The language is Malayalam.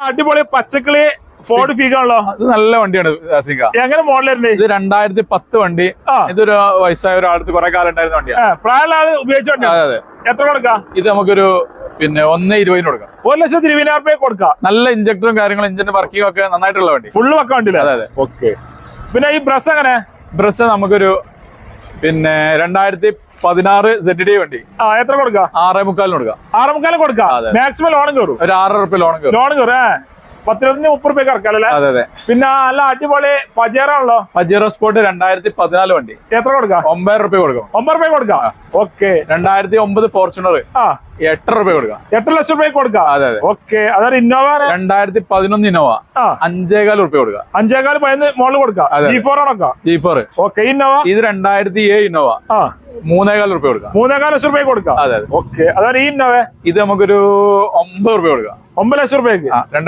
അടിപൊളി പച്ചക്കിളി ഫോർഡ് ഫീഗ ആണല്ലോ. അത് നല്ല വണ്ടിയാണ് ആസിക. എങ്ങനെ മോഡലുണ്ട് ഇത് 2010 വണ്ടി. ഇതൊരു വയസ്സായ ഒരാളത്ത് കുറെ കാലം ഉണ്ടായിരുന്ന വണ്ടിയാണ്. പ്രായമുള്ള ആള് ഉപയോഗിച്ചോണ്ട്. അതെ. എത്ര കൊടുക്കാം? ഇത് നമുക്കൊരു 1,20,000 കൊടുക്കാം. 1,20,000 കൊടുക്കാം. നല്ല ഇഞ്ചക്ടറും കാര്യങ്ങളും ഇഞ്ചിന്റെ വർക്കിംഗ് ഒക്കെ നന്നായിട്ടുള്ള വണ്ടി. ഫുള്ള് വെക്കാൻ വണ്ടിയില്ല. അതെ. ഓക്കെ. പിന്നെ ഈ ബ്രസ് എങ്ങനെ? ബ്രസ് നമുക്കൊരു 2016 ZD വണ്ടി. എത്ര കൊടുക്കാം? 6,300 കൊടുക്കാം. 6,300 കൊടുക്കാം. മാക്സിമം ലോണും കയറും. ഒരു 6,000 രൂപ ലോൺ കയറും. 10,30 ഇറക്കാല്ലേ? അതെ. പിന്നെ നല്ല അടിപൊളി പജേറോ ആണല്ലോ. പജേറോ സ്പോർട്ട് 2014 വണ്ടി. എത്ര കൊടുക്കാം? 9,000 രൂപ കൊടുക്കും. 9,000 കൊടുക്കാം. ഓക്കെ. 2009 ഫോർച്യൂണർ 8 രൂപ കൊടുക്കാം. 8 ലക്ഷം രൂപ കൊടുക്കാം. അതെ. ഓക്കെ. അതൊരു ഇന്നോവ 2011 ഇന്നോവ 5,400 രൂപ കൊടുക്കാം. 5,400 മോളിൽ കൊടുക്കാം. G4 ആണോ? G4. ഓക്കെ. ഇന്നോവ ഇത് 2007 ഇന്നോവ 3,400 രൂപ കൊടുക്കാം. 3,400 ലക്ഷം രൂപ കൊടുക്കാം. അതെ. ഓക്കെ. അതാണ് ഈ ഇന്നോവ. ഇത് നമുക്കൊരു 9 രൂപ കൊടുക്കാം. 9 ലക്ഷം രൂപയ്ക്ക്.